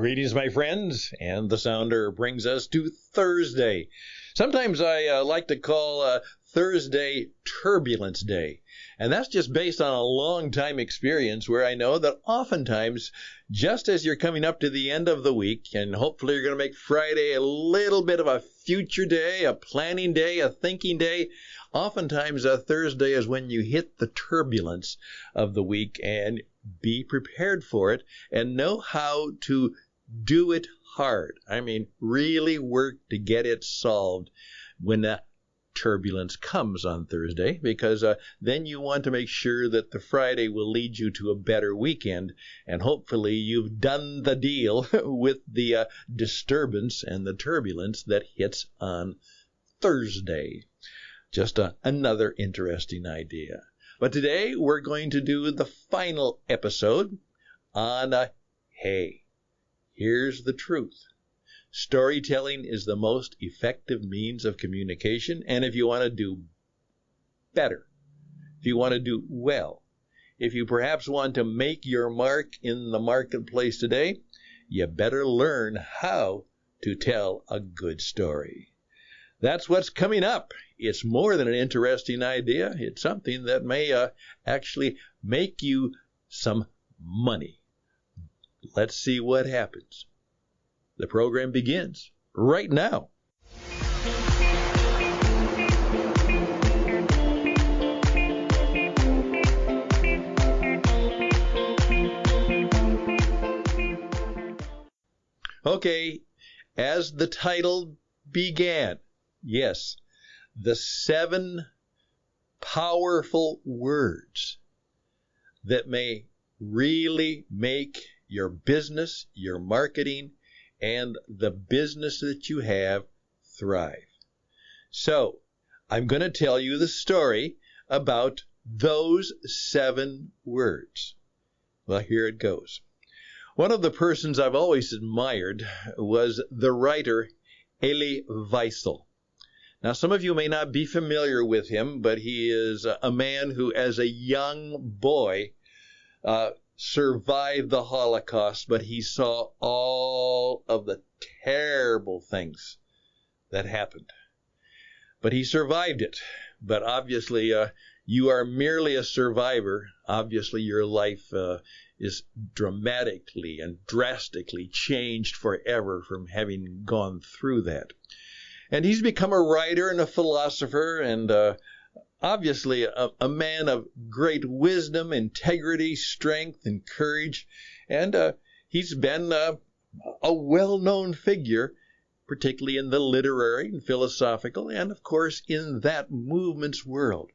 Greetings, my friends, and the sounder brings us to Thursday. Sometimes I like to call Thursday Turbulence Day, and that's just based on a long time experience where I know that oftentimes, just as you're coming up to the end of the week, and hopefully you're going to make Friday a little bit of a future day, a planning day, a thinking day, oftentimes Thursday is when you hit the turbulence of the week and be prepared for it and know how to do it hard. I mean, really work to get it solved when that turbulence comes on Thursday, because then you want to make sure that the Friday will lead you to a better weekend, and hopefully you've done the deal with the disturbance and the turbulence that hits on Thursday. Just another interesting idea. But today we're going to do the final episode on, hey, here's the truth. Storytelling is the most effective means of communication, and if you want to do better, if you want to do well, if you perhaps want to make your mark in the marketplace today, you better learn how to tell a good story. That's what's coming up. It's more than an interesting idea. It's something that may actually make you some money. Let's see what happens. The program begins right now. Okay, as the title began, yes, the 7 powerful words that may really make your business, your marketing, and the business that you have thrive. So, I'm going to tell you the story about those 7 words. Well, here it goes. One of the persons I've always admired was the writer Elie Wiesel. Now, some of you may not be familiar with him, but he is a man who, as a young boy, survived the Holocaust, but he saw all of the terrible things that happened. But he survived it. But obviously, you are merely a survivor. Obviously, your life is dramatically and drastically changed forever from having gone through that. And he's become a writer and a philosopher and obviously a man of great wisdom, integrity, strength, and courage. And he's been a well-known figure, particularly in the literary and philosophical, and of course in that movement's world.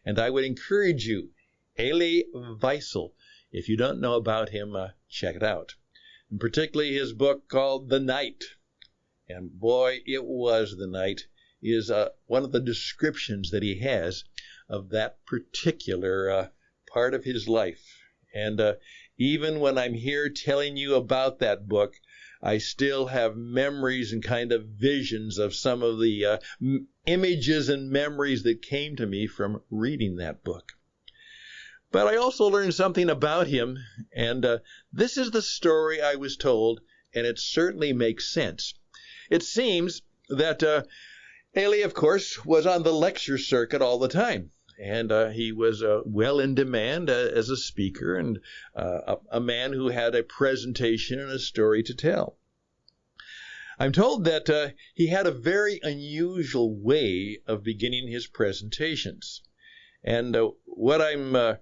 And I would encourage you, Elie Wiesel, if you don't know about him, check it out. And particularly his book called The Night. And boy, it was the night, is one of the descriptions that he has of that particular part of his life. And even when I'm here telling you about that book, I still have memories and kind of visions of some of the images and memories that came to me from reading that book. But I also learned something about him, and this is the story I was told, and it certainly makes sense. It seems that Elie, of course, was on the lecture circuit all the time, and he was well in demand as a speaker and a man who had a presentation and a story to tell. I'm told that he had a very unusual way of beginning his presentations. And what I'm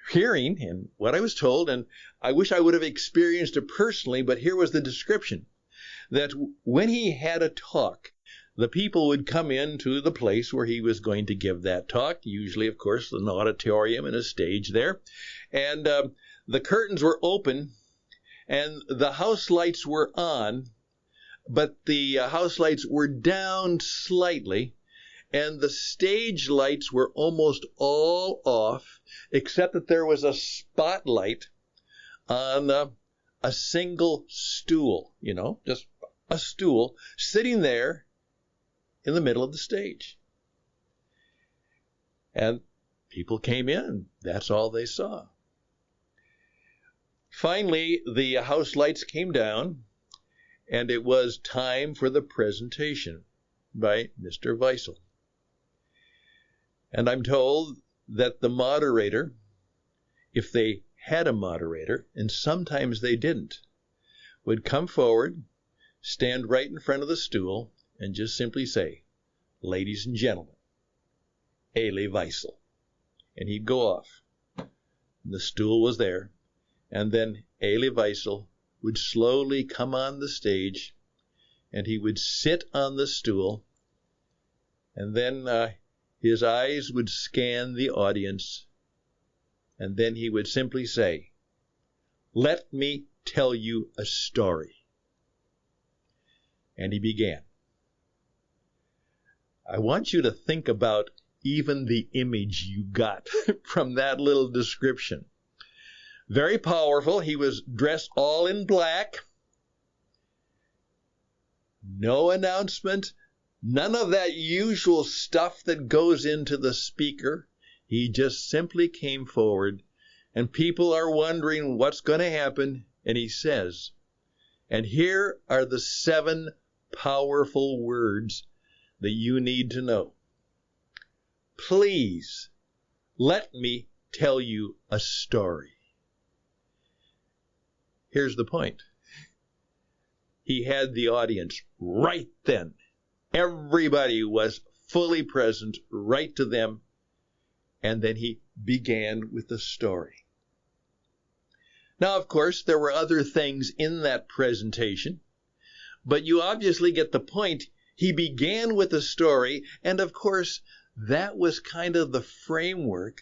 hearing and what I was told, and I wish I would have experienced it personally, but here was the description, that when he had a talk, the people would come into the place where he was going to give that talk, usually, of course, an auditorium and a stage there. And the curtains were open and the house lights were on, but the house lights were down slightly, and the stage lights were almost all off, except that there was a spotlight on a single stool, just a stool sitting there in the middle of the stage. And people came in, and that's all they saw. Finally, the house lights came down, and it was time for the presentation by Mr. Weissel. And I'm told that the moderator, if they had a moderator, and sometimes they didn't, would come forward, stand right in front of the stool, and just simply say, "Ladies and gentlemen, Elie Wiesel." And he'd go off. And the stool was there. And then Elie Wiesel would slowly come on the stage, and he would sit on the stool, and then his eyes would scan the audience, and then he would simply say, "Let me tell you a story." And he began. I want you to think about even the image you got from that little description. Very powerful. He was dressed all in black. No announcement. None of that usual stuff that goes into the speaker. He just simply came forward, and people are wondering what's going to happen. And he says, and here are the 7 powerful words that you need to know. Please, let me tell you a story. Here's the point. He had the audience right then. Everybody was fully present, right to them. And then he began with the story. Now, of course, there were other things in that presentation, but you obviously get the point. He began with a story, and of course, that was kind of the framework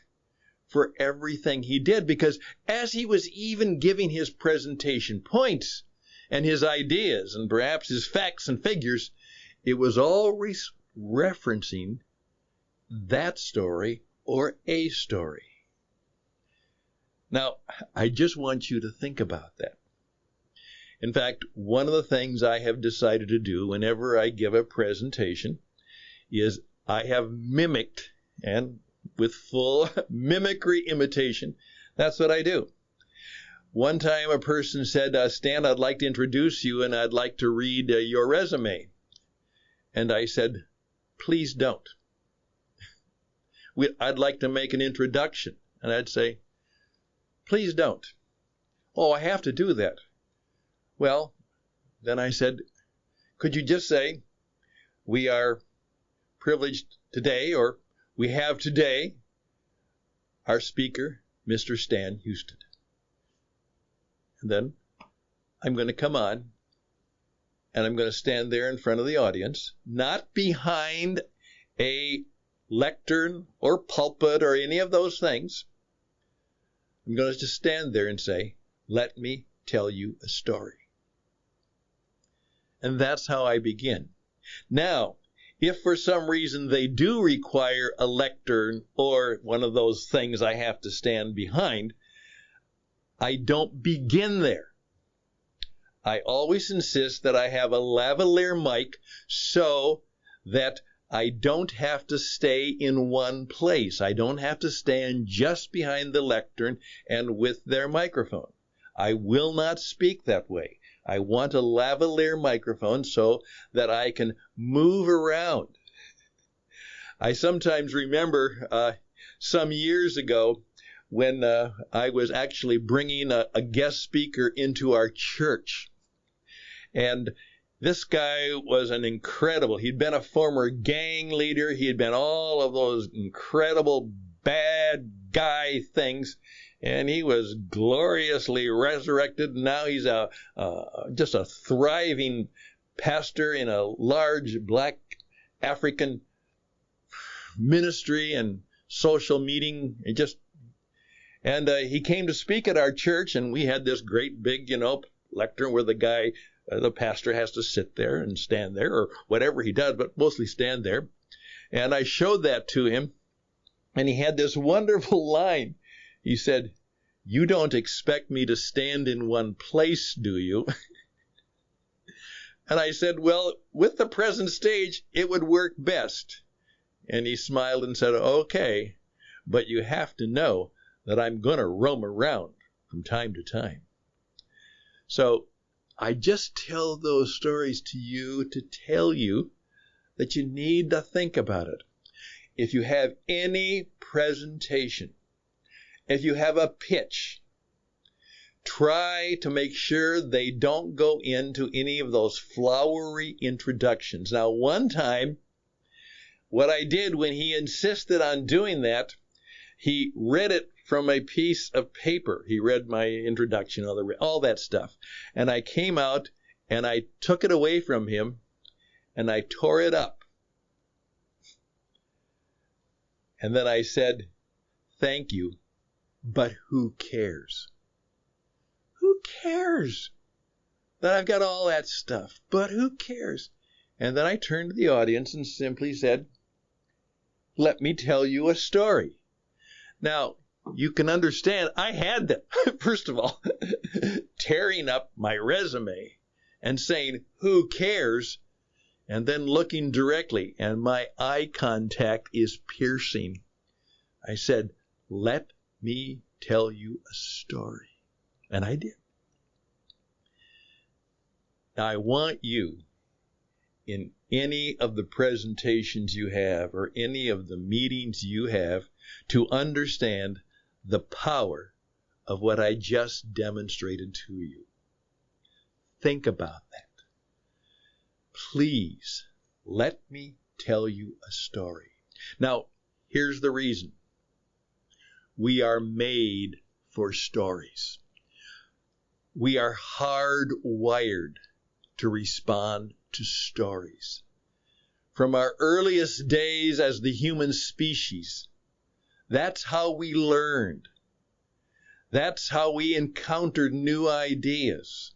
for everything he did, because as he was even giving his presentation points and his ideas and perhaps his facts and figures, it was always referencing that story or a story. Now, I just want you to think about that. In fact, one of the things I have decided to do whenever I give a presentation is I have mimicked, and with full mimicry imitation, that's what I do. One time a person said, "Stan, I'd like to introduce you and I'd like to read your resume." And I said, "Please don't. I'd like to make an introduction." And I'd say, "Please don't." "Oh, I have to do that." Well, then I said, "Could you just say, we are privileged today, or we have today, our speaker, Mr. Stan Houston." And then I'm going to come on, and I'm going to stand there in front of the audience, not behind a lectern or pulpit or any of those things. I'm going to just stand there and say, "Let me tell you a story." And that's how I begin. Now, if for some reason they do require a lectern or one of those things I have to stand behind, I don't begin there. I always insist that I have a lavalier mic so that I don't have to stay in one place. I don't have to stand just behind the lectern and with their microphone. I will not speak that way. I want a lavalier microphone so that I can move around. I sometimes remember some years ago when I was actually bringing a guest speaker into our church. And this guy was he'd been a former gang leader. He had been all of those incredible bad guy things. And he was gloriously resurrected. Now he's just a thriving pastor in a large black African ministry and social meeting. And he came to speak at our church, and we had this great big, lectern where the pastor has to sit there and stand there, or whatever he does, but mostly stand there. And I showed that to him, and he had this wonderful line. He said, "You don't expect me to stand in one place, do you?" And I said, "Well, with the present stage, it would work best." And he smiled and said, "Okay, but you have to know that I'm going to roam around from time to time." So I just tell those stories to you to tell you that you need to think about it. If you have any presentation, if you have a pitch, try to make sure they don't go into any of those flowery introductions. Now, one time, what I did when he insisted on doing that, he read it from a piece of paper. He read my introduction, all that stuff. And I came out and I took it away from him and I tore it up. And then I said, "Thank you, but who cares? Who cares that I've got all that stuff? But who cares?" And then I turned to the audience and simply said, "Let me tell you a story." Now, you can understand I had to, first of all, tearing up my resume and saying, "Who cares?" and then looking directly, and my eye contact is piercing. I said, "Let me tell you a story." And I did. Now, I want you, in any of the presentations you have or any of the meetings you have, to understand the power of what I just demonstrated to you. Think about that. Please, let me tell you a story. Now, here's the reason. We are made for stories. We are hardwired to respond to stories. From our earliest days as the human species, that's how we learned. That's how we encountered new ideas.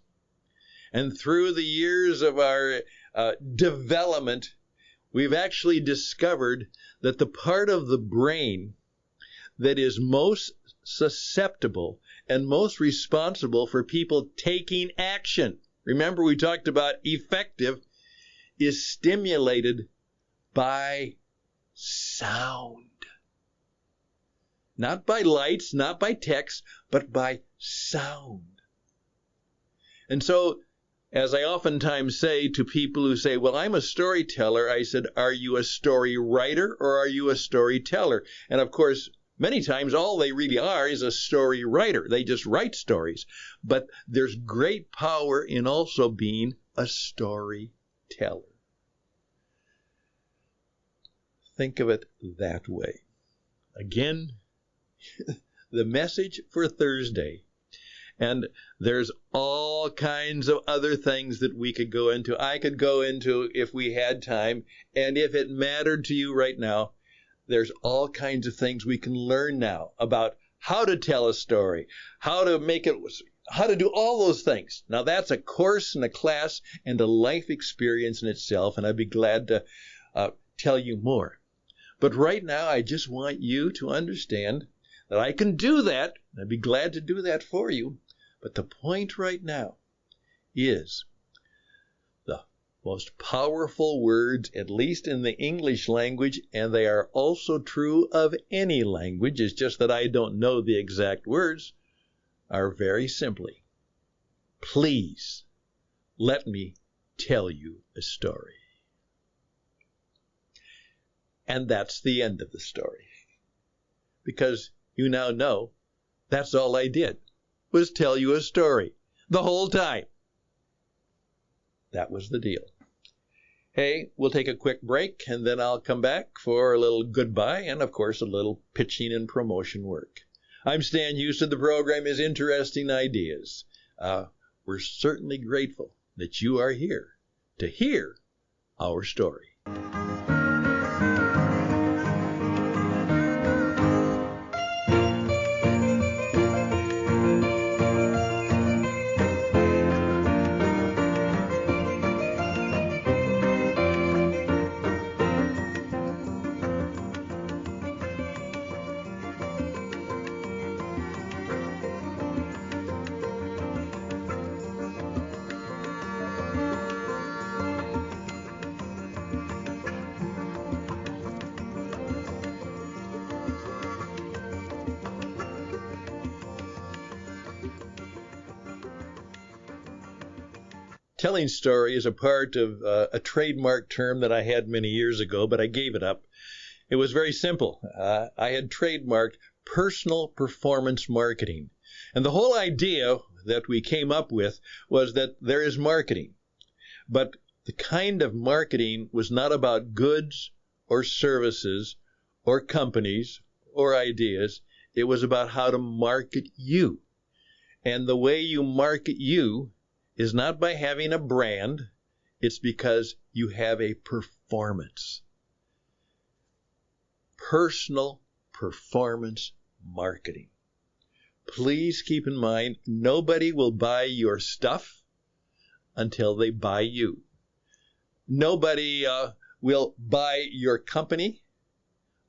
And through the years of our development, we've actually discovered that the part of the brain that is most susceptible and most responsible for people taking action, remember we talked about effective, is stimulated by sound. Not by lights, not by text, but by sound. And so, as I oftentimes say to people who say, "Well, I'm a storyteller," I said, "Are you a story writer or are you a storyteller?" And of course, many times all they really are is a story writer. They just write stories. But there's great power in also being a storyteller. Think of it that way. Again, the message for Thursday. And there's all kinds of other things that we could go into. I could go into if we had time. And if it mattered to you right now, there's all kinds of things we can learn now about how to tell a story, how to make it, how to do all those things. Now, that's a course and a class and a life experience in itself. And I'd be glad to tell you more. But right now, I just want you to understand that I can do that. I'd be glad to do that for you. But the point right now is the most powerful words, at least in the English language, and they are also true of any language, it's just that I don't know the exact words, are very simply, "Please let me tell you a story." And that's the end of the story. Because you now know that's all I did, was tell you a story the whole time. That was the deal. Hey, we'll take a quick break, and then I'll come back for a little goodbye and, of course, a little pitching and promotion work. I'm Stan Houston. The program is Interesting Ideas. We're certainly grateful that you are here to hear our story. telling story is a part of a trademark term that I had many years ago, but I gave it up. It was very simple. I had trademarked personal performance marketing. And the whole idea that we came up with was that there is marketing. But the kind of marketing was not about goods or services or companies or ideas. It was about how to market you. And the way you market you is not by having a brand. It's because you have a performance. Personal performance marketing. Please keep in mind, nobody will buy your stuff until they buy you. Nobody will buy your company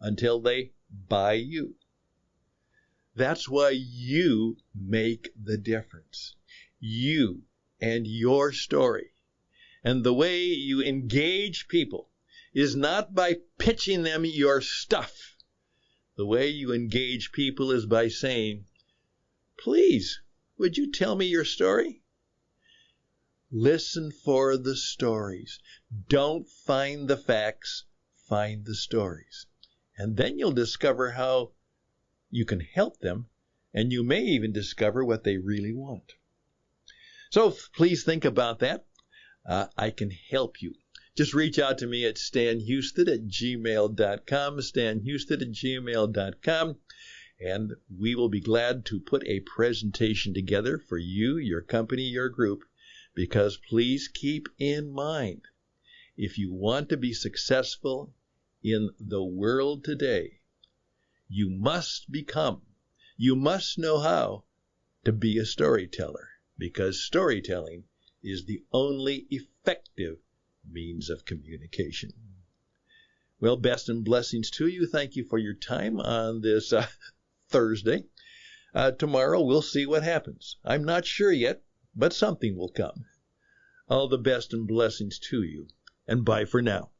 until they buy you. That's why you make the difference. You and your story. And the way you engage people is not by pitching them your stuff. The way you engage people is by saying, please, would you tell me your story? Listen for the stories. Don't find the facts, find the stories. And then you'll discover how you can help them, and you may even discover what they really want. So please think about that. I can help you. Just reach out to me at stanhouston@gmail.com, stanhouston@gmail.com, and we will be glad to put a presentation together for you, your company, your group, because please keep in mind, if you want to be successful in the world today, you must know how to be a storyteller, because storytelling is the only effective means of communication. Well, best and blessings to you. Thank you for your time on this Thursday. Tomorrow we'll see what happens. I'm not sure yet, but something will come. All the best and blessings to you, and bye for now.